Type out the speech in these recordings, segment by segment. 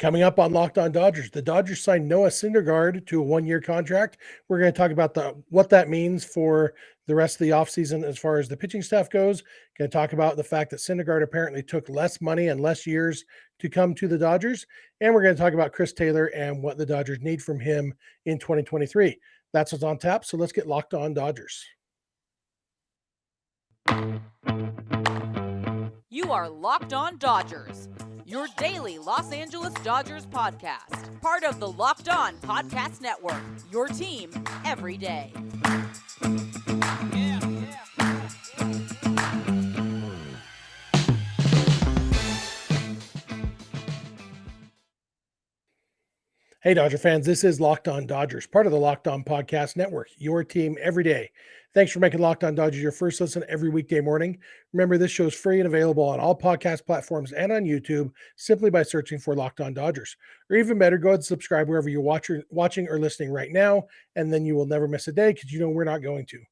Coming up on Locked On Dodgers, the Dodgers signed Noah Syndergaard to a one-year contract. We're going to talk about what that means for the rest of the offseason as far as the pitching staff goes. Going to talk about the fact that Syndergaard apparently took less money and less years to come to the Dodgers. And we're going to talk about Chris Taylor and what the Dodgers need from him in 2023. That's what's on tap. So let's get Locked On Dodgers. You are Locked On Dodgers, your daily Los Angeles Dodgers podcast. Part of the Locked On Podcast Network, your team every day. Hey, Dodger fans, this is Locked On Dodgers, part of the Locked On Podcast Network, your team every day. Thanks for making Locked On Dodgers your first listen every weekday morning. Remember, this show is free and available on all podcast platforms and on YouTube simply by searching for Locked On Dodgers. Or even better, go ahead and subscribe wherever you're watching or listening right now, and then you will never miss a day because you know we're not going to. If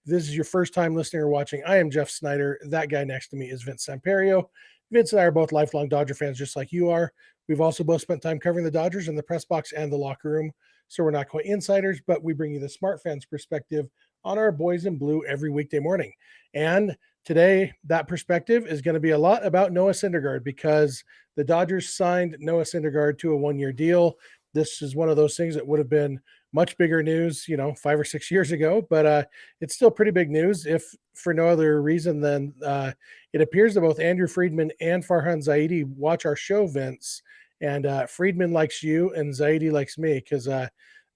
this is your first time listening or watching, I am Jeff Snider. That guy next to me is Vince Samperio. Vince and I are both lifelong Dodger fans just like you are. We've also both spent time covering the Dodgers in the press box and the locker room, so we're not quite insiders, but we bring you the smart fans perspective on our boys in blue every weekday morning. And today, that perspective is going to be a lot about Noah Syndergaard because the Dodgers signed Noah Syndergaard to a one-year deal. This is one of those things that would have been much bigger news, 5 or 6 years ago, but it's still pretty big news, if for no other reason than it appears that both Andrew Friedman and Farhan Zaidi watch our show, Vince. And Friedman likes you and Zaidi likes me because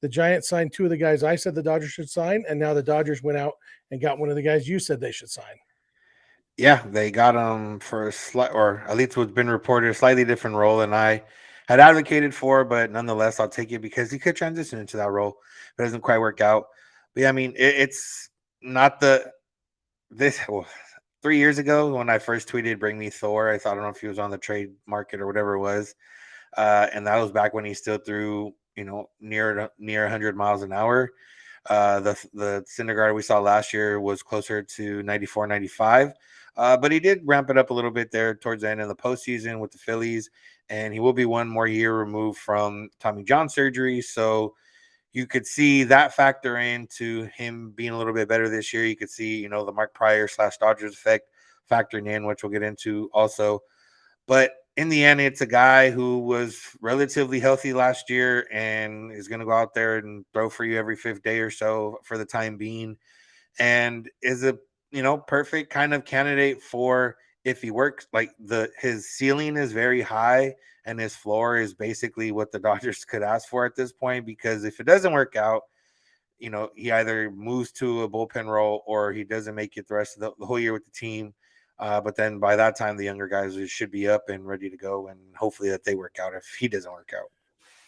the Giants signed two of the guys I said the Dodgers should sign, and now the Dodgers went out and got one of the guys you said they should sign. Yeah, they got him for a slight, or at least what's been reported, a slightly different role than I had advocated for, but nonetheless, I'll take it because he could transition into that role, but it doesn't quite work out. But yeah, I mean, it's not well, 3 years ago when I first tweeted "Bring me Thor." I don't know if he was on the trade market or whatever it was, and that was back when he still threw, near 100 miles an hour. The Syndergaard we saw last year was closer to 94, 95. But he did ramp it up a little bit there towards the end of the postseason with the Phillies, and he will be one more year removed from Tommy John surgery. So you could see that factor into him being a little bit better this year. You could see, the Mark Pryor / Dodgers effect factoring in, which we'll get into also. But in the end, it's a guy who was relatively healthy last year and is going to go out there and throw for you every fifth day or so for the time being, and is a perfect kind of candidate for if he works. Like his ceiling is very high and his floor is basically what the Dodgers could ask for at this point, because if it doesn't work out, he either moves to a bullpen role or he doesn't make it the rest of the whole year with the team. But then by that time, the younger guys should be up and ready to go, and hopefully that they work out if he doesn't work out.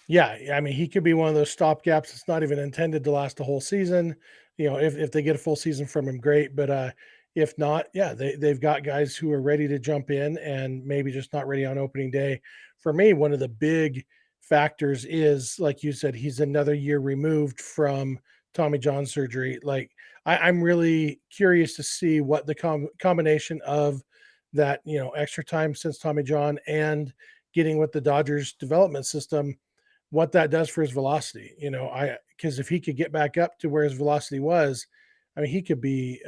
Yeah, I mean, he could be one of those stopgaps. It's not even intended to last a whole season. If they get a full season from him, great. But if not, yeah, they've got guys who are ready to jump in and maybe just not ready on opening day. For me, one of the big factors is, like you said, he's another year removed from Tommy John surgery. Like I'm really curious to see what the combination of that, extra time since Tommy John and getting with the Dodgers development system, what that does for his velocity. Because if he could get back up to where his velocity was, I mean, he could be.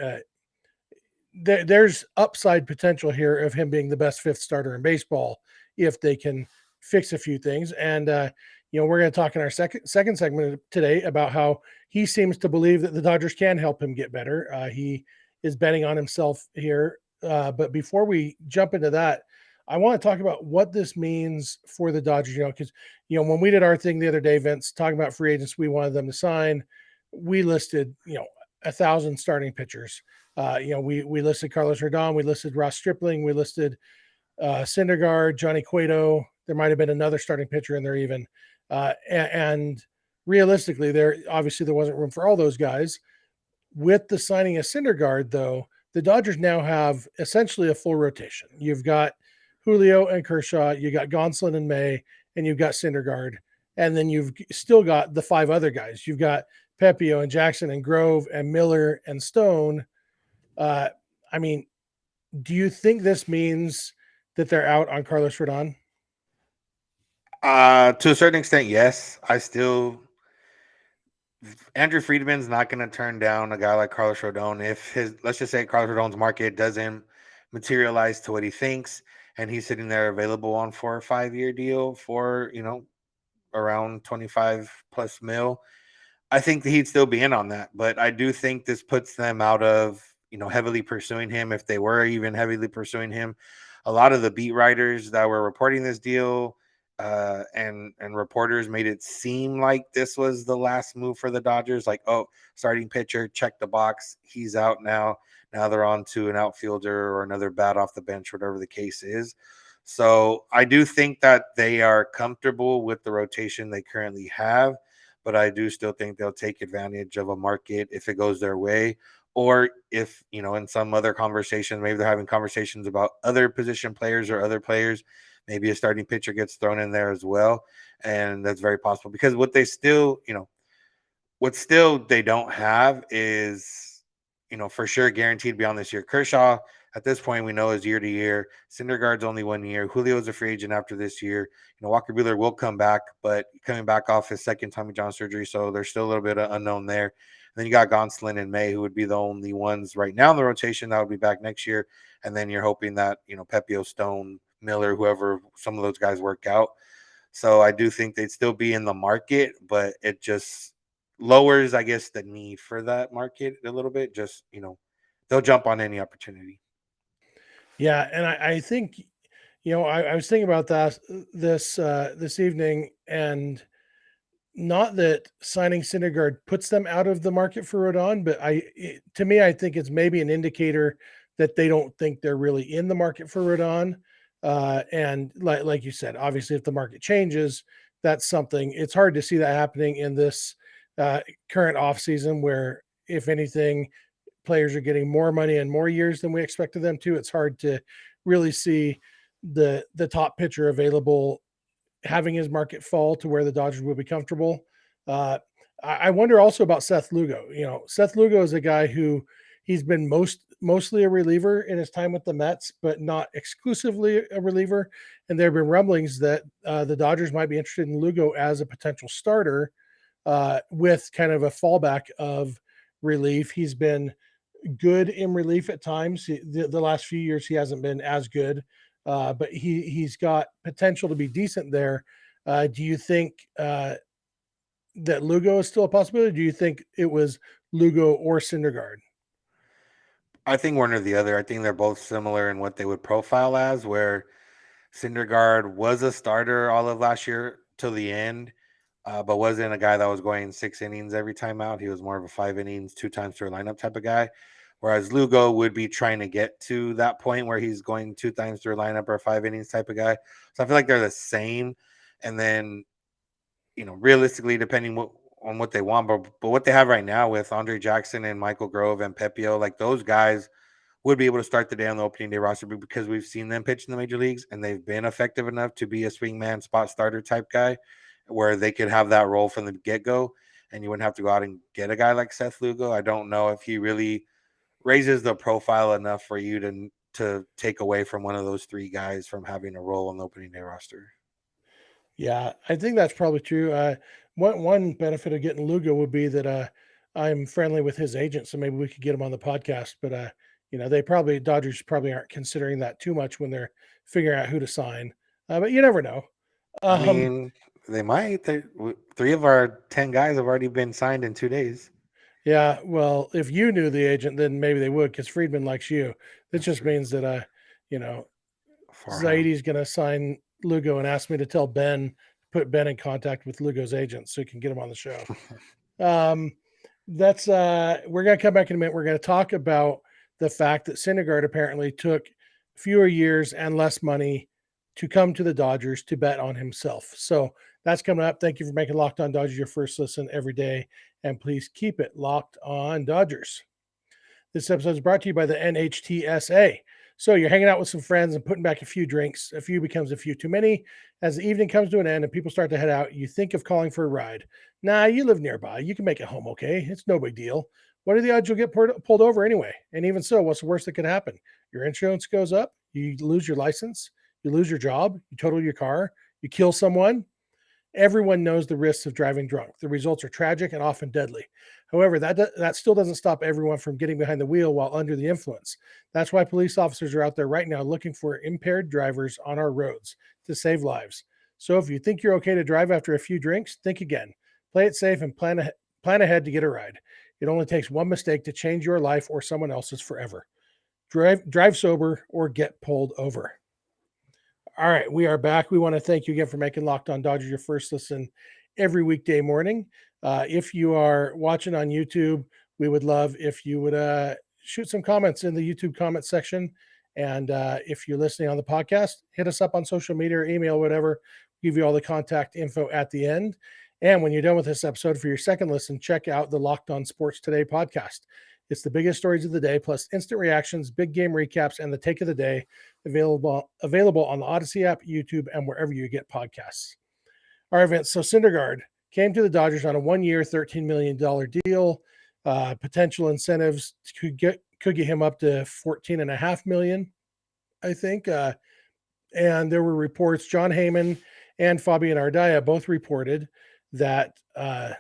There's upside potential here of him being the best fifth starter in baseball if they can fix a few things. And we're going to talk in our second segment today about how he seems to believe that the Dodgers can help him get better. He is betting on himself here. But before we jump into that, I want to talk about what this means for the Dodgers, because, when we did our thing the other day, Vince, talking about free agents we wanted them to sign, we listed, 1,000 starting pitchers. We listed Carlos Rodon, we listed Ross Stripling, we listed Syndergaard, Johnny Cueto. There might have been another starting pitcher in there even. And realistically, there wasn't room for all those guys. With the signing of Syndergaard, though, the Dodgers now have essentially a full rotation. You've got Julio and Kershaw, you got Gonsolin and May, and you've got Syndergaard. And then you've still got the five other guys. You've got Pepio and Jackson and Grove and Miller and Stone. I mean, do you think this means that they're out on Carlos Rodon? To a certain extent, yes. Andrew Friedman's not going to turn down a guy like Carlos Rodon if let's just say Carlos Rodon's market doesn't materialize to what he thinks, and he's sitting there available on 4 or 5 year deal for around 25 plus mil. I think that he'd still be in on that, but I do think this puts them out of heavily pursuing him if they were even heavily pursuing him. A lot of the beat writers that were reporting this deal and reporters made it seem like this was the last move for the Dodgers. Like, oh, starting pitcher, check the box, he's out now. Now they're on to an outfielder or another bat off the bench, whatever the case is. So I do think that they are comfortable with the rotation they currently have, but I do still think they'll take advantage of a market if it goes their way. Or if, in some other conversations, maybe they're having conversations about other position players or other players, maybe a starting pitcher gets thrown in there as well. And that's very possible because what still they don't have is, for sure guaranteed beyond this year. Kershaw, at this point, we know is year to year. Syndergaard's only 1 year. Julio's a free agent after this year. Walker Buehler will come back, but coming back off his second Tommy John surgery, so there's still a little bit of unknown there. And then you got Gonsolin and May, who would be the only ones right now in the rotation that would be back next year. And then you're hoping that, Pepio, Stone, Miller, whoever, some of those guys work out. So I do think they'd still be in the market, but it just lowers, I guess, the need for that market a little bit. Just, they'll jump on any opportunity. Yeah, and I think I was thinking about this evening, and not that signing Syndergaard puts them out of the market for Rodon, but to me, I think it's maybe an indicator that they don't think they're really in the market for Rodon. And like you said, obviously, if the market changes, that's something. It's hard to see that happening in this current offseason, where if anything, players are getting more money and more years than we expected them to. It's hard to really see the top pitcher available having his market fall to where the Dodgers will be comfortable. Uh, I wonder also about Seth Lugo. Seth Lugo is a guy who he's been mostly a reliever in his time with the Mets, but not exclusively a reliever. And there have been rumblings that the Dodgers might be interested in Lugo as a potential starter with kind of a fallback of relief. He's been good in relief at times. The last few years he hasn't been as good, but he's got potential to be decent there. Do you think that Lugo is still a possibility? Do you think it was Lugo or Syndergaard? I think one or the other. I think they're both similar in what they would profile as, where Syndergaard was a starter all of last year till the end, but wasn't a guy that was going 6 innings every time out. He was more of a 5 innings, 2 times through a lineup type of guy. Whereas Lugo would be trying to get to that point where he's going 2 times through a lineup or 5 innings type of guy. So I feel like they're the same. And then, realistically, depending on what they want, but what they have right now with Andre Jackson and Michael Grove and Pepio, like those guys would be able to start the day on the opening day roster because we've seen them pitch in the major leagues and they've been effective enough to be a swingman spot starter type guy where they could have that role from the get-go and you wouldn't have to go out and get a guy like Seth Lugo. I don't know if he really raises the profile enough for you to take away from one of those three guys from having a role on the opening day roster. Yeah, I think that's probably true. One benefit of getting Lugo would be that I'm friendly with his agent, so maybe we could get him on the podcast. But Dodgers probably aren't considering that too much when they're figuring out who to sign. But you never know. I Um, mean, they might. Three of our 10 guys have already been signed in 2 days. yeah, well, if you knew the agent, then maybe they would, because Friedman likes you. This That's just true. means that you know, Farhan. Zaidi's going to sign Lugo and ask me to tell Ben, put Ben in contact with Lugo's agent so he can get him on the show. Um, that's we're gonna come back in a minute. We're gonna talk about the fact that Syndergaard apparently took fewer years and less money to come to the Dodgers to bet on himself. So that's coming up. Thank you for making Locked On Dodgers your first listen every day, and please keep it locked on Dodgers. This episode is brought to you by the NHTSA. So you're hanging out with some friends and putting back a few drinks. A few becomes a few too many. As the evening comes to an end and people start to head out, you think of calling for a ride. Nah, you live nearby. You can make it home okay. It's no big deal. What are the odds you'll get pulled over anyway? And even so, what's the worst that could happen? Your insurance goes up, you lose your license, you lose your job, you total your car, you kill someone. Everyone knows the risks of driving drunk. The results are tragic and often deadly. However, that still doesn't stop everyone from getting behind the wheel while under the influence. That's why police officers are out there right now looking for impaired drivers on our roads to save lives. So if you think you're okay to drive after a few drinks, think again. Play it safe and plan ahead to get a ride. It only takes one mistake to change your life or someone else's forever. Drive sober or get pulled over. All right, we are back. We want to thank you again for making Locked On Dodgers your first listen every weekday morning. If you are watching on YouTube, we would love if you would shoot some comments in the YouTube comment section. And if you're listening on the podcast, hit us up on social media or email, whatever. Give you all the contact info at the end. And when you're done with this episode for your second listen, check out the Locked On Sports Today podcast. It's the biggest stories of the day, plus instant reactions, big game recaps, and the take of the day, available on the Odyssey app, YouTube, and wherever you get podcasts. All right, Vince. So Syndergaard came to the Dodgers on a 1-year, $13 million deal. Potential incentives could get him up to $14.5 million, I think. And there were reports, John Heyman and Fabian Ardaya both reported that that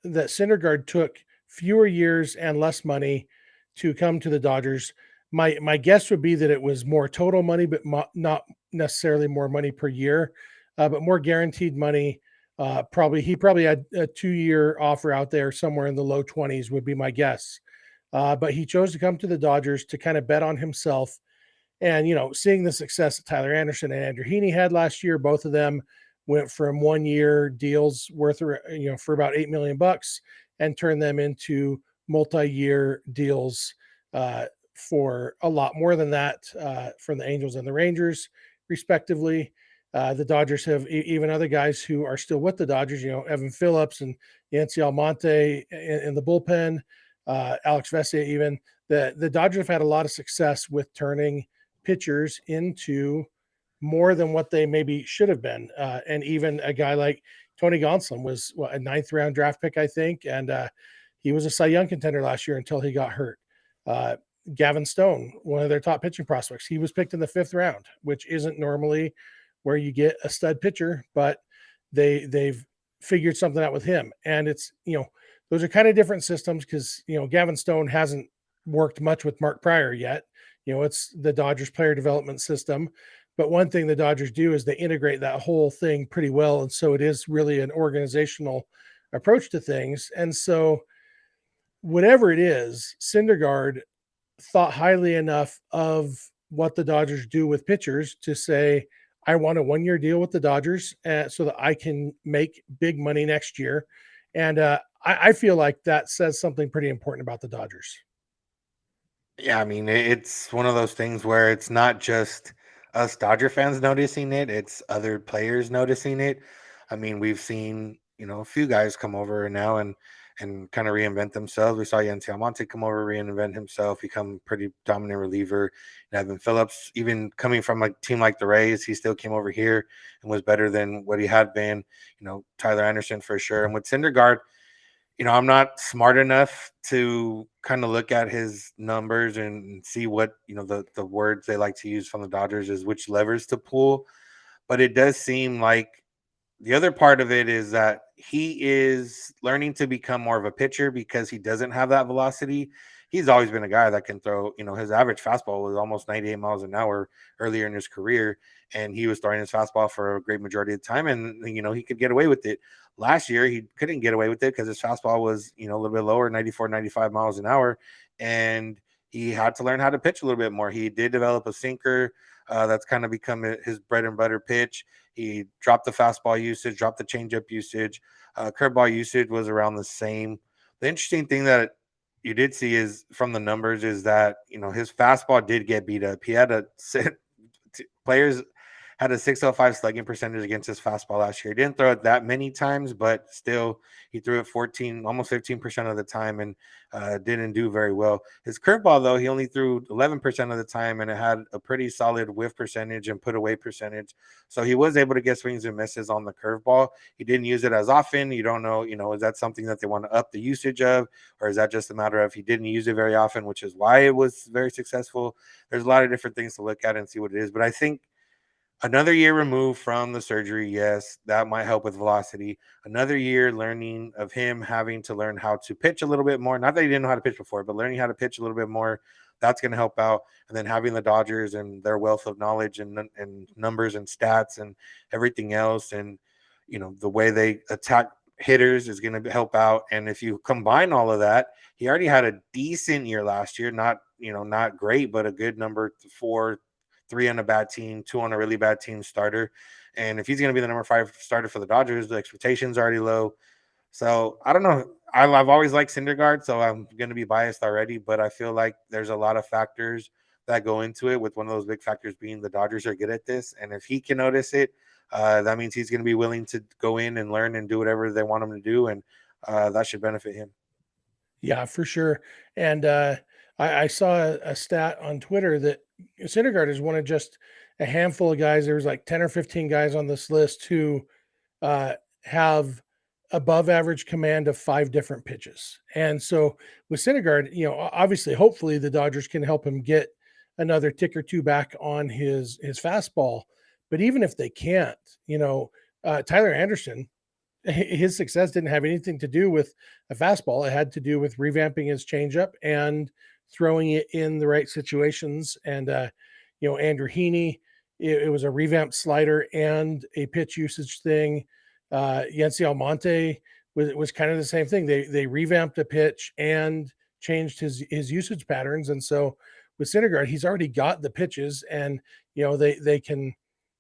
Syndergaard took fewer years and less money to come to the Dodgers. My guess would be that it was more total money, but not necessarily more money per year, but more guaranteed money. He probably had a 2-year offer out there somewhere in the low 20s would be my guess. But he chose to come to the Dodgers to kind of bet on himself. And, seeing the success that Tyler Anderson and Andrew Heaney had last year, both of them went from 1-year deals worth, for about $8 million and turned them into multi-year deals for a lot more than that from the Angels and the Rangers, respectively. The Dodgers have even other guys who are still with the Dodgers, Evan Phillips and Yancy Almonte in the bullpen, Alex Vesia even. The Dodgers have had a lot of success with turning pitchers into more than what they maybe should have been. And even a guy like Tony Gonsolin was a 9th round draft pick, I think. And he was a Cy Young contender last year until he got hurt. Gavin Stone, one of their top pitching prospects, he was picked in the 5th round, which isn't normally where you get a stud pitcher, but they've figured something out with him. And it's, those are kind of different systems because, Gavin Stone hasn't worked much with Mark Pryor yet. It's the Dodgers player development system. But one thing the Dodgers do is they integrate that whole thing pretty well. And so it is really an organizational approach to things. And so whatever it is, Syndergaard thought highly enough of what the Dodgers do with pitchers to say, I want a 1-year deal with the Dodgers so that I can make big money next year. And I feel like that says something pretty important about the Dodgers. Yeah, I mean, it's one of those things where it's not just us Dodger fans noticing it, it's other players noticing it. I mean, we've seen, a few guys come over now and kind of reinvent themselves. We saw Yancy Almonte come over, reinvent himself, become pretty dominant reliever. And Evan Phillips, even coming from a team like the Rays, he still came over here and was better than what he had been. Tyler Anderson for sure. And with Syndergaard, I'm not smart enough to kind of look at his numbers and see what, the words they like to use from the Dodgers is which levers to pull. But it does seem like the other part of it is that he is learning to become more of a pitcher because he doesn't have that velocity. He's always been a guy that can throw, his average fastball was almost 98 miles an hour earlier in his career. And he was throwing his fastball for a great majority of the time. And, he could get away with it. Last year, he couldn't get away with it because his fastball was, a little bit lower, 94, 95 miles an hour. And he had to learn how to pitch a little bit more. He did develop a sinker. That's kind of become his bread and butter pitch. He dropped the fastball usage, dropped the changeup usage. Curveball usage was around the same. The interesting thing that you did see is from the numbers is that, his fastball did get beat up. He had players had a 605 slugging percentage against his fastball last year. He didn't throw it that many times, but still he threw it 14, almost 15% of the time and didn't do very well. His curveball, though, he only threw 11% of the time and it had a pretty solid whiff percentage and put away percentage. So he was able to get swings and misses on the curveball. He didn't use it as often. You don't know, is that something that they want to up the usage of, or is that just a matter of he didn't use it very often, which is why it was very successful? There's a lot of different things to look at and see what it is. But I think Another year removed from the surgery, yes, that might help with velocity. Another year learning of him having to learn how to pitch a little bit more. Not that he didn't know how to pitch before, but learning how to pitch a little bit more. That's going to help out. And then having the Dodgers and their wealth of knowledge and numbers and stats and everything else, and the way they attack hitters is going to help out. And if you combine all of that, he already had a decent year last year. Not great, but a good number four, three on a bad team, two on a really bad team starter. And if he's going to be the number 5 starter for the Dodgers, the expectations are already low. So I don't know. I've always liked Syndergaard, so I'm going to be biased already. But I feel like there's a lot of factors that go into it, with one of those big factors being the Dodgers are good at this. And if he can notice it, that means he's going to be willing to go in and learn and do whatever they want him to do. And that should benefit him. Yeah, for sure. And I saw a stat on Twitter that Syndergaard is one of just a handful of guys. There was like 10 or 15 guys on this list who have above average command of 5 different pitches. And so with Syndergaard, obviously, hopefully the Dodgers can help him get another tick or two back on his fastball. But even if they can't, Tyler Anderson, his success didn't have anything to do with a fastball. It had to do with revamping his changeup and throwing it in the right situations. And Andrew Heaney, it was a revamped slider and a pitch usage thing. Yency Almonte was kind of the same thing. They revamped a pitch and changed his usage patterns. And so with Syndergaard, he's already got the pitches, and they can,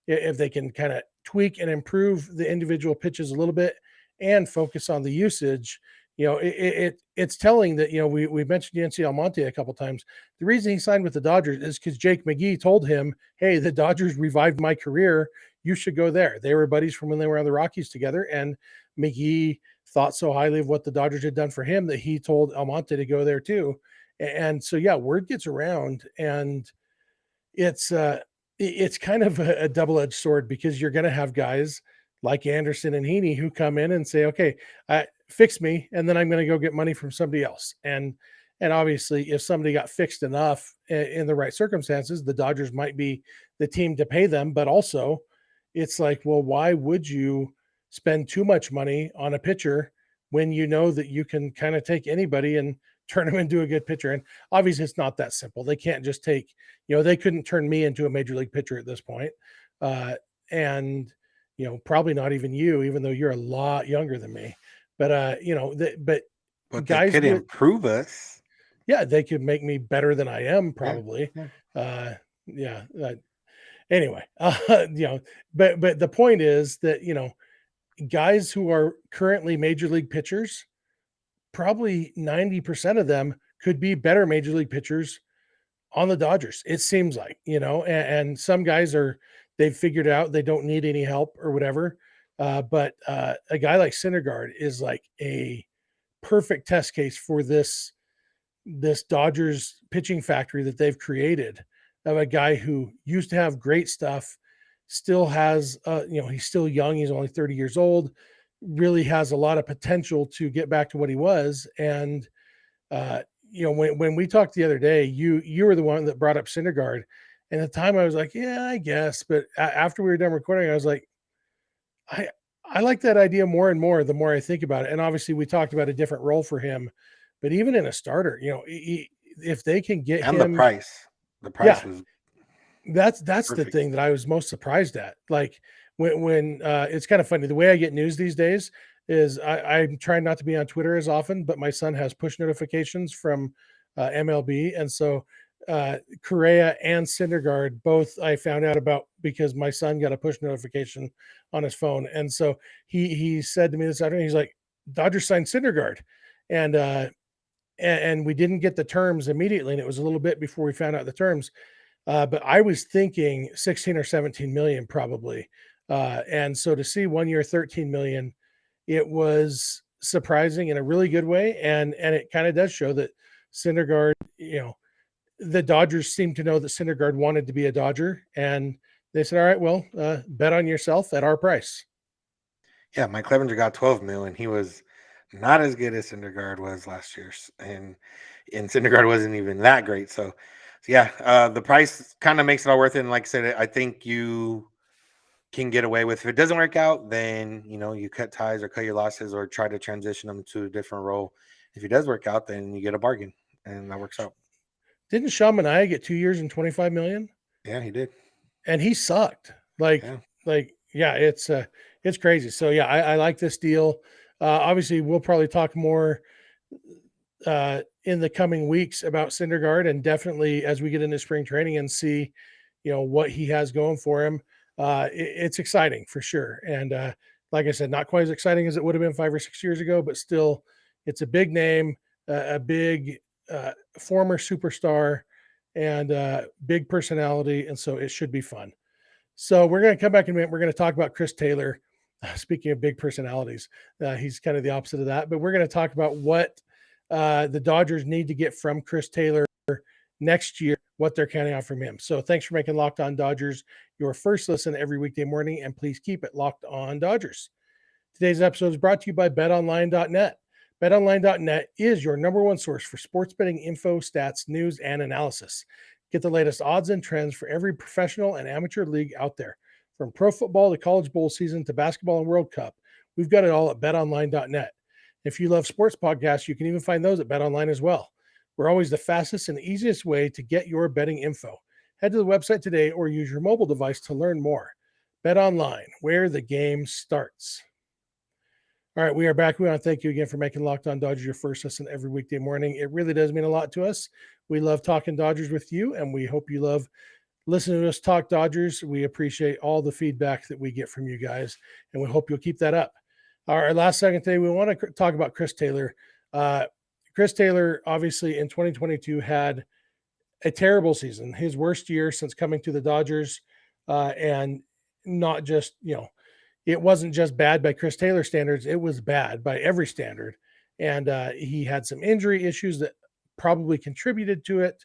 if they can kind of tweak and improve the individual pitches a little bit and focus on the usage. It's telling that we mentioned Yency Almonte a couple times. The reason he signed with the Dodgers is because Jake McGee told him, "Hey, the Dodgers revived my career. You should go there." They were buddies from when they were on the Rockies together, and McGee thought so highly of what the Dodgers had done for him that he told Almonte to go there too. And so, yeah, word gets around, and it's it's kind of a double-edged sword, because you're going to have guys like Anderson and Heaney who come in and say, "Okay, fix me," and then I'm going to go get money from somebody else. And obviously, if somebody got fixed enough in the right circumstances, the Dodgers might be the team to pay them. But also, it's like, well, why would you spend too much money on a pitcher when you know that you can kind of take anybody and turn them into a good pitcher? And obviously, it's not that simple. They can't just take, they couldn't turn me into a major league pitcher at this point. And probably not even you, even though you're a lot younger than me. But But they guys could with, improve us. yeah, they could make me better than I am, Yeah. probably. Yeah. Yeah. Anyway, but the point is that guys who are currently major league pitchers, probably 90% of them could be better major league pitchers on the Dodgers. It seems like, and some guys they've figured out they don't need any help or whatever. But a guy like Syndergaard is like a perfect test case for this Dodgers pitching factory that they've created, of a guy who used to have great stuff, still has, he's still young. He's only 30 years old, really has a lot of potential to get back to what he was. And, when we talked the other day, you were the one that brought up Syndergaard. And at the time I was like, yeah, I guess. But after we were done recording, I was like, I like that idea more and more the more I think about it. And obviously, we talked about a different role for him, but even in a starter, if they can get And him, the yeah, price was that's the perfect. thing that I was most surprised at. Like when it's kind of funny, the way I get news these days is I'm trying not to be on Twitter as often, but my son has push notifications from MLB, and so Correa and Syndergaard both I found out about because my son got a push notification on his phone, and so he said to me this afternoon, he's like, "Dodgers signed Syndergaard," and and we didn't get the terms immediately, and it was a little bit before we found out the terms. But I was thinking 16 or 17 million probably. And so to see 1 year, 13 million, it was surprising in a really good way. And it kind of does show that Syndergaard, the Dodgers seem to know that Syndergaard wanted to be a Dodger. And they said, all right, well, bet on yourself at our price. Yeah, Mike Clevenger got 12 mil, and he was not as good as Syndergaard was last year, and Syndergaard wasn't even that great. So yeah, the price kind of makes it all worth it. And like I said, I think you can get away with. If it doesn't work out, then you cut ties or cut your losses or try to transition them to a different role. If it does work out, then you get a bargain, and that works out. Didn't Sean Mania get 2 years and 25 million? Yeah, he did. And he sucked. Like, Yeah. yeah, it's crazy. So yeah, I like this deal. Obviously, we'll probably talk more in the coming weeks about Syndergaard, and definitely as we get into spring training and see, what he has going for him. It's exciting for sure. And like I said, not quite as exciting as it would have been 5 or 6 years ago, but still, it's a big name, a big former superstar, and big personality, and so it should be fun. So we're going to come back in a minute. We're going to talk about Chris Taylor. Speaking of big personalities, he's kind of the opposite of that. But we're going to talk about what the Dodgers need to get from Chris Taylor next year, what they're counting on from him. So thanks for making Locked On Dodgers your first listen every weekday morning, and please keep it Locked On Dodgers. Today's episode is brought to you by BetOnline.net. BetOnline.net is your number one source for sports betting info, stats, news, and analysis. Get the latest odds and trends for every professional and amateur league out there. From pro football to college bowl season to basketball and World Cup, we've got it all at betonline.net. If you love sports podcasts, you can even find those at BetOnline as well. We're always the fastest and easiest way to get your betting info. Head to the website today or use your mobile device to learn more. BetOnline, where the game starts. All right, we are back. We want to thank you again for making Locked On Dodgers your first listen every weekday morning. It really does mean a lot to us. We love talking Dodgers with you, and we hope you love listening to us talk Dodgers. We appreciate all the feedback that we get from you guys, and we hope you'll keep that up. Our last segment today, we want to talk about Chris Taylor. Chris Taylor, obviously, in 2022 had a terrible season, his worst year since coming to the Dodgers, and not just, it wasn't just bad by Chris Taylor standards. It was bad by every standard. And he had some injury issues that probably contributed to it,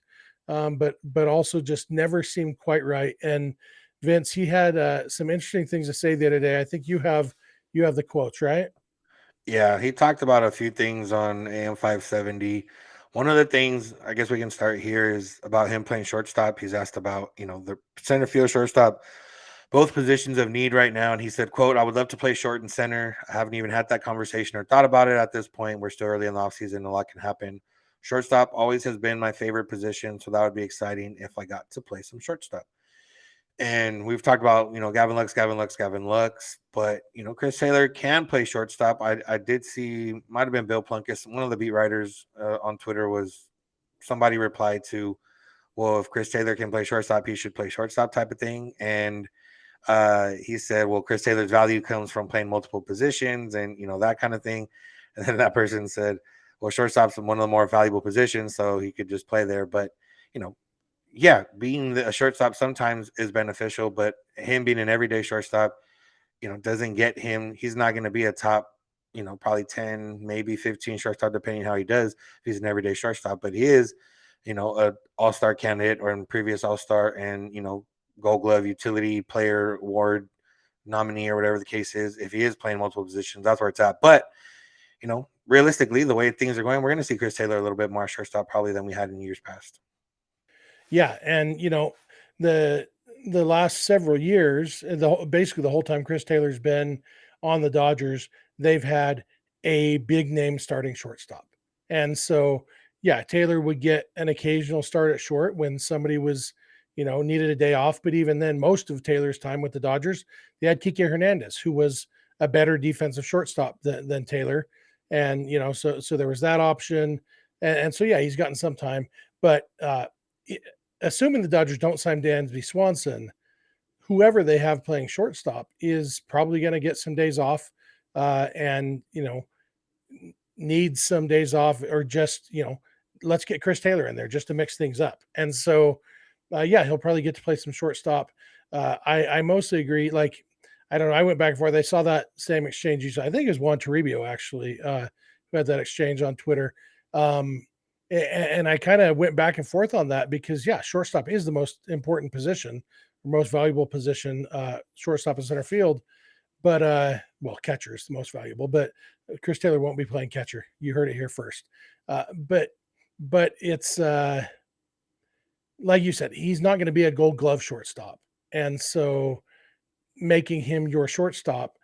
but also just never seemed quite right. And Vince, he had some interesting things to say the other day. I think you have the quotes, right? Yeah, he talked about a few things on AM 570. One of the things I guess we can start here is about him playing shortstop. He's asked about, the center field shortstop, both positions of need right now. And he said, quote, "I would love to play short and center. I haven't even had that conversation or thought about it at this point. We're still early in the offseason. A lot can happen. Shortstop always has been my favorite position. So that would be exciting if I got to play some shortstop." And we've talked about, Gavin Lux, but, Chris Taylor can play shortstop. I did see, might have been Bill Plunkus, one of the beat writers on Twitter, was somebody replied to, well, if Chris Taylor can play shortstop, he should play shortstop type of thing. And he said, well, Chris Taylor's value comes from playing multiple positions and, that kind of thing. And then that person said, well, shortstop's one of the more valuable positions, so he could just play there. But, yeah, being a shortstop sometimes is beneficial, but him being an everyday shortstop, doesn't get him. He's not going to be a top, probably 10, maybe 15 shortstop, depending how he does. If he's an everyday shortstop, but he is, a all-star candidate or in previous all-star and, Gold Glove utility player award nominee or whatever the case is. If he is playing multiple positions, that's where it's at. But, realistically, the way things are going, we're going to see Chris Taylor a little bit more shortstop probably than we had in years past. Yeah, and the last several years, basically the whole time Chris Taylor's been on the Dodgers, they've had a big name starting shortstop, and so yeah, Taylor would get an occasional start at short when somebody was, needed a day off. But even then, most of Taylor's time with the Dodgers, they had Kike Hernandez, who was a better defensive shortstop than Taylor, and so there was that option, and so yeah, he's gotten some time, but assuming the Dodgers don't sign Dansby Swanson, whoever they have playing shortstop is probably going to get some days off, and needs some days off, or just let's get Chris Taylor in there just to mix things up. And so, yeah, he'll probably get to play some shortstop. I mostly agree. Like, I don't know. I went back and forth. I saw that same exchange. I think it was Juan Toribio actually, who had that exchange on Twitter. And I kind of went back and forth on that because, yeah, shortstop is the most important position, most valuable position, shortstop and center field. But, well, catcher is the most valuable, but Chris Taylor won't be playing catcher. You heard it here first. But it's, like you said, he's not going to be a Gold Glove shortstop. And so making him your shortstop,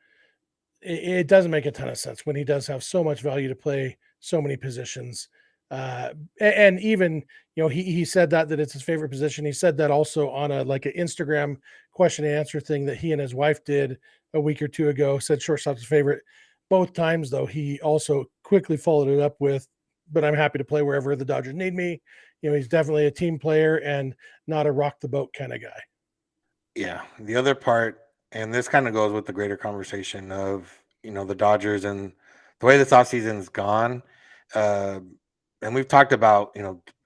it doesn't make a ton of sense when he does have so much value to play so many positions. And even, he said that it's his favorite position. He said that also on a like an Instagram question and answer thing that he and his wife did a week or two ago. Said shortstop's his favorite. Both times though, he also quickly followed it up with, "But I'm happy to play wherever the Dodgers need me." He's definitely a team player and not a rock the boat kind of guy. Yeah. The other part, and this kind of goes with the greater conversation of, the Dodgers and the way this offseason's gone. Uh, and we've talked about,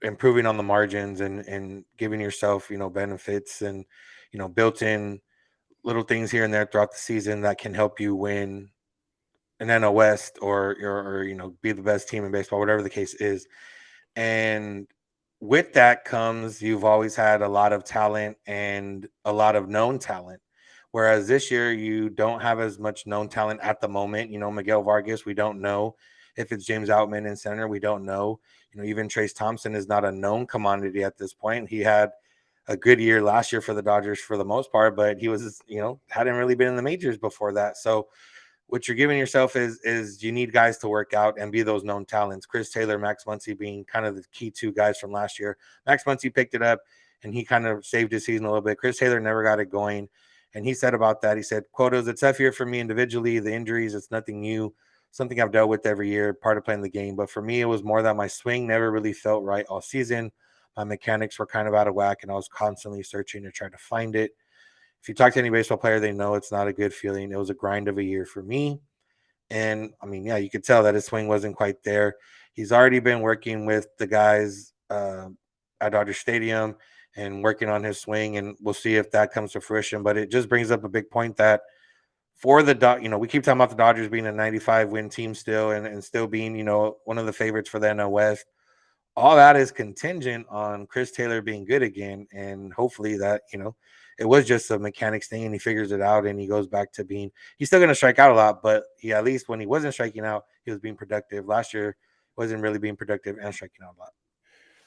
improving on the margins and giving yourself, benefits and, built in little things here and there throughout the season that can help you win an NL West or be the best team in baseball, whatever the case is. And with that comes, you've always had a lot of talent and a lot of known talent. Whereas this year, you don't have as much known talent at the moment. Miguel Vargas, we don't know if it's James Outman in center. We don't know. Even Trace Thompson is not a known commodity at this point. He had a good year last year for the Dodgers for the most part, but he was, hadn't really been in the majors before that. So what you're giving yourself is you need guys to work out and be those known talents. Chris Taylor, Max Muncy being kind of the key two guys from last year. Max Muncy picked it up and he kind of saved his season a little bit. Chris Taylor never got it going. And he said about that, he said, quote, "It was a tough year for me individually. The injuries, it's nothing new, something I've dealt with every year, part of playing the game. But for me, it was more that my swing never really felt right all season. My mechanics were kind of out of whack and I was constantly searching to try to find it. If you talk to any baseball player, they know it's not a good feeling. It was a grind of a year for me." And I mean, yeah, you could tell that his swing wasn't quite there. He's already been working with the guys at Dodger Stadium and working on his swing, and we'll see if that comes to fruition. But it just brings up a big point that for we keep talking about the Dodgers being a 95 win team still and still being, one of the favorites for the NL West. All that is contingent on Chris Taylor being good again. And hopefully that, it was just a mechanics thing and he figures it out and he goes back to he's still going to strike out a lot, but he, at least when he wasn't striking out, he was being productive. Last year wasn't really being productive and striking out a lot.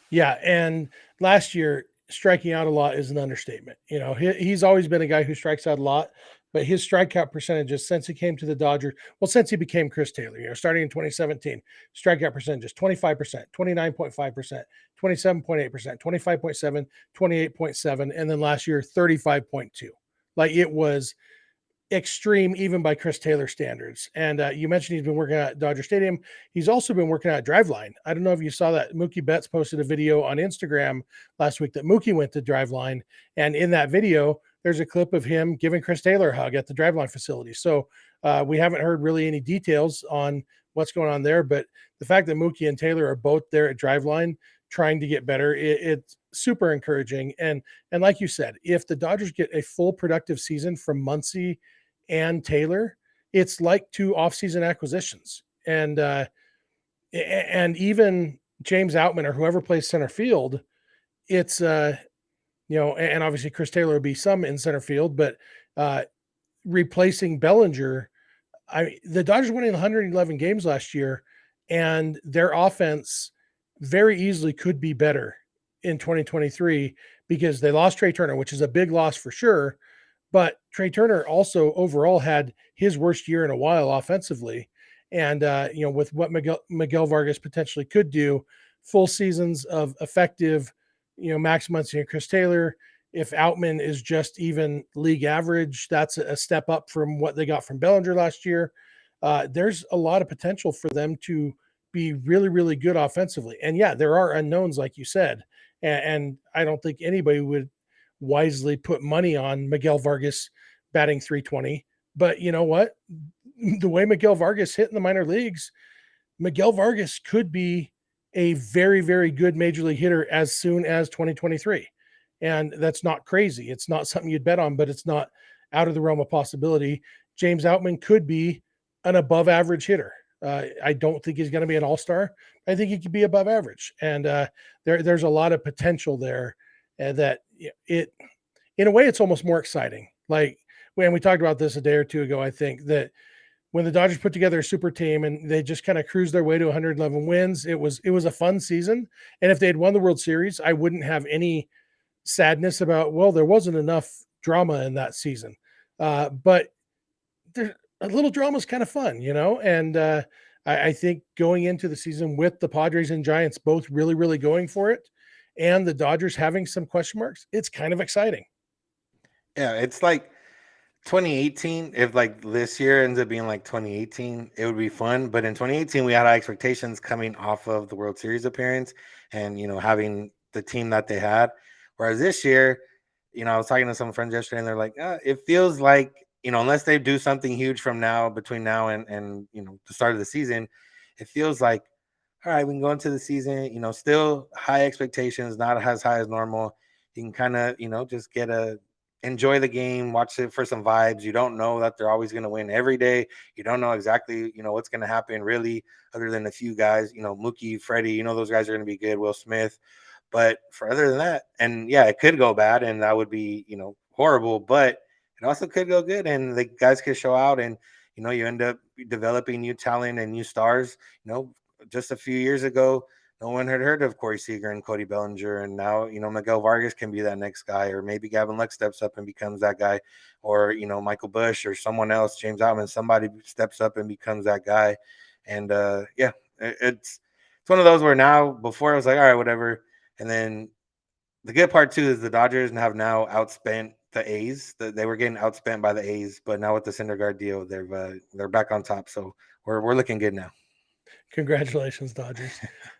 Yeah, and last year striking out a lot is an understatement. He's always been a guy who strikes out a lot, but his strikeout percentages since he came to the Dodgers, well, since he became Chris Taylor, starting in 2017, strikeout percentages 25%, 29.5%, 27.8%, 25.7, 28.7, and then last year 35.2. Like it was extreme even by Chris Taylor standards. And you mentioned he's been working at Dodger Stadium. He's also been working at Driveline. I don't know if you saw that. Mookie Betts posted a video on Instagram last week that Mookie went to Driveline. And in that video, there's a clip of him giving Chris Taylor a hug at the Driveline facility. So we haven't heard really any details on what's going on there. But the fact that Mookie and Taylor are both there at Driveline trying to get better, it's super encouraging. And like you said, if the Dodgers get a full productive season from Muncy and Taylor, it's like two offseason acquisitions. And even James Outman or whoever plays center field, it's and obviously Chris Taylor will be some in center field, but replacing Bellinger, the Dodgers winning 111 games last year, and their offense very easily could be better in 2023 because they lost Trey Turner, which is a big loss for sure. But Trey Turner also overall had his worst year in a while offensively. And, with what Miguel Vargas potentially could do, full seasons of effective, Max Muncy and Chris Taylor, if Outman is just even league average, that's a step up from what they got from Bellinger last year. There's a lot of potential for them to be really, really good offensively. And yeah, there are unknowns, like you said. And I don't think anybody would wisely put money on Miguel Vargas batting 320. But you know what? The way Miguel Vargas hit in the minor leagues, Miguel Vargas could be a very, very good major league hitter as soon as 2023. And that's not crazy. It's not something you'd bet on, but it's not out of the realm of possibility. James Outman could be an above average hitter. I don't think he's going to be an all-star. I think he could be above average. And there's a lot of potential there that it, in a way, it's almost more exciting. Like when we talked about this a day or two ago, I think that when the Dodgers put together a super team and they just kind of cruised their way to 111 wins, it was a fun season. And if they had won the World Series, I wouldn't have any sadness about, well, there wasn't enough drama in that season. But there, a little drama is kind of fun, and I think going into the season with the Padres and Giants both really, really going for it, and the Dodgers having some question marks, it's kind of exciting. Yeah, it's like 2018. If like this year ends up being like 2018, it would be fun. But in 2018, we had high expectations coming off of the World Series appearance and having the team that they had. Whereas this year, I was talking to some friends yesterday, and they're like, it feels like unless they do something huge from now between now and the start of the season, it feels like all right, we can go into the season, still high expectations, not as high as normal. You can kind of, just enjoy the game, watch it for some vibes. You don't know that they're always going to win every day. You don't know exactly, what's going to happen really, other than a few guys, Mookie, Freddie, those guys are going to be good, Will Smith. But for other than that, and yeah, it could go bad and that would be, horrible, but it also could go good and the guys could show out and, you end up developing new talent and new stars, just a few years ago, no one had heard of Corey Seager and Cody Bellinger. And now, Miguel Vargas can be that next guy, or maybe Gavin Lux steps up and becomes that guy, or, Michael Bush or someone else, James Outman, somebody steps up and becomes that guy. And yeah, it's one of those where now, before I was like, all right, whatever. And then the good part too is the Dodgers have now outspent the A's. They were getting outspent by the A's, but now with the Syndergaard deal, they're back on top. So we're looking good now. Congratulations, Dodgers.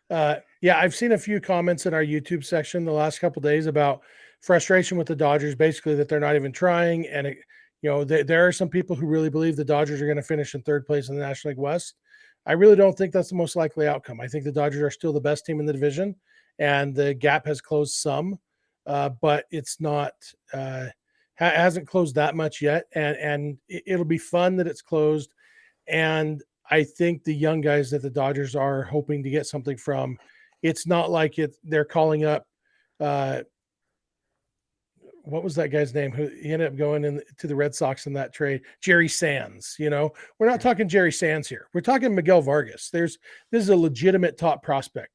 Yeah, I've seen a few comments in our YouTube section the last couple of days about frustration with the Dodgers, basically that they're not even trying. And, there are some people who really believe the Dodgers are going to finish in third place in the National League West. I really don't think that's the most likely outcome. I think the Dodgers are still the best team in the division, and the gap has closed some, but it's not. Hasn't closed that much yet, and it'll be fun that it's closed. And I think the young guys that the Dodgers are hoping to get something from, it's not like they're calling up what was that guy's name who he ended up going in to the Red Sox in that trade? Jerry Sands. We're not talking Jerry Sands here. We're talking Miguel Vargas. This is a legitimate top prospect.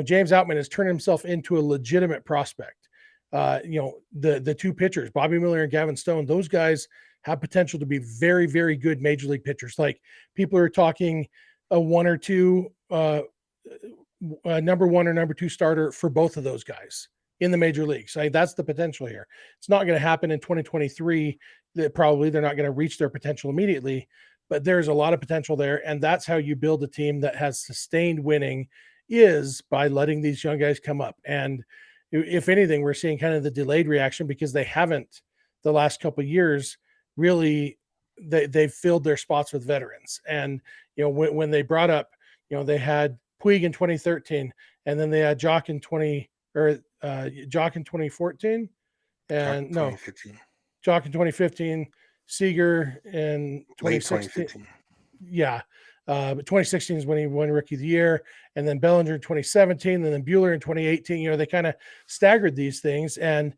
James Outman has turned himself into a legitimate prospect. The two pitchers, Bobby Miller and Gavin Stone, those guys have potential to be very, very good major league pitchers. Like, people are talking a one or two, number one or number two starter for both of those guys in the major leagues. That's the potential here. It's not going to happen in 2023. Probably they're not going to reach their potential immediately, but there's a lot of potential there. And that's how you build a team that has sustained winning, is by letting these young guys come up. And if anything, we're seeing kind of the delayed reaction because they haven't the last couple of years really. They've filled their spots with veterans. And, when they brought up, they had Puig in 2013, and then they had Jock in 2014, and no, 2015. Jock in 2015, Seager in Late 2016. 2015. Yeah. But 2016 is when he won Rookie of the Year, and then Bellinger in 2017, and then Buehler in 2018. They kind of staggered these things. And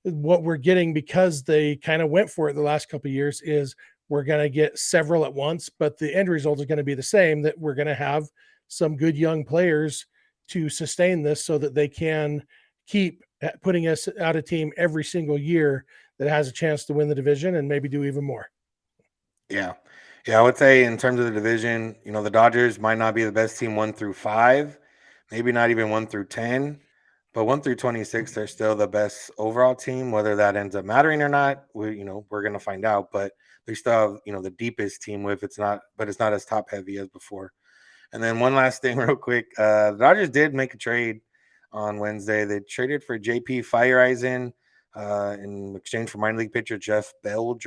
what we're getting, because they kind of went for it the last couple of years, is we're going to get several at once, but the end result is going to be the same, that we're going to have some good young players to sustain this so that they can keep putting us out a team every single year that has a chance to win the division and maybe do even more. Yeah. Yeah, I would say in terms of the division, the Dodgers might not be the best team 1 through 5, maybe not even 1 through 10, but 1 through 26, they're still the best overall team. Whether that ends up mattering or not, we're gonna find out. But they still have, the deepest team but it's not as top heavy as before. And then one last thing, real quick, the Dodgers did make a trade on Wednesday. They traded for JP Fireeisen in exchange for minor league pitcher Jeff Belge.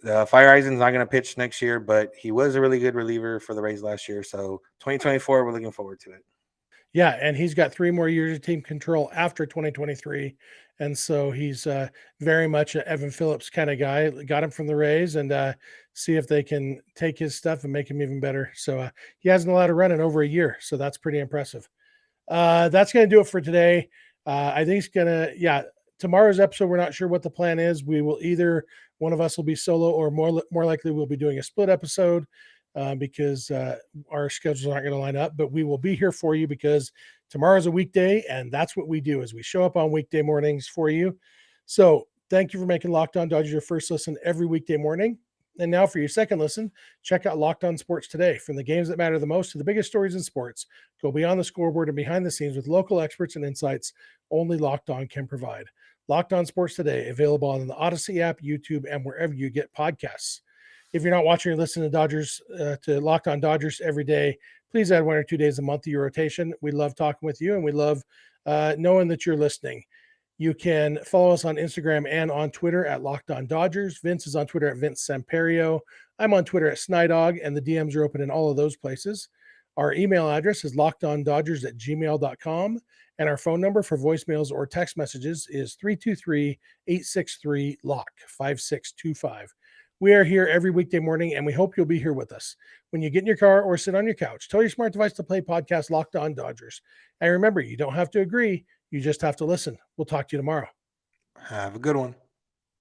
Fireeisen's not going to pitch next year, but he was a really good reliever for the Rays last year. So 2024, we're looking forward to it. Yeah, and he's got 3 more years of team control after 2023, and so he's very much an Evan Phillips kind of guy. Got him from the Rays, and see if they can take his stuff and make him even better. So he hasn't allowed to run in over a year, so that's pretty impressive. That's going to do it for today. I think it's going to, yeah, tomorrow's episode, we're not sure what the plan is. We will either, one of us will be solo, or more likely we'll be doing a split episode because our schedules aren't going to line up, but we will be here for you because tomorrow's a weekday, and that's what we do, is we show up on weekday mornings for you. So Thank you for making Locked On Dodgers your first listen every weekday morning. And now for your second listen, check out Locked On Sports Today. From the games that matter the most to the biggest stories in sports, go beyond the scoreboard and behind the scenes with local experts and insights only Locked On can provide. Locked On Sports Today, available on the Odyssey app, YouTube, and wherever you get podcasts. If you're not watching or listening to Locked On Dodgers every day, please add 1 or 2 days a month to your rotation. We love talking with you, and we love knowing that you're listening. You can follow us on Instagram and on Twitter at Locked On Dodgers. Vince is on Twitter at Vince Samperio. I'm on Twitter at Snydog, and the DMs are open in all of those places. Our email address is lockedondodgers@gmail.com, and our phone number for voicemails or text messages is 323-863-LOCK, 5625. We are here every weekday morning, and we hope you'll be here with us. When you get in your car or sit on your couch, tell your smart device to play podcast Locked On Dodgers. And remember, you don't have to agree. You just have to listen. We'll talk to you tomorrow. Have a good one.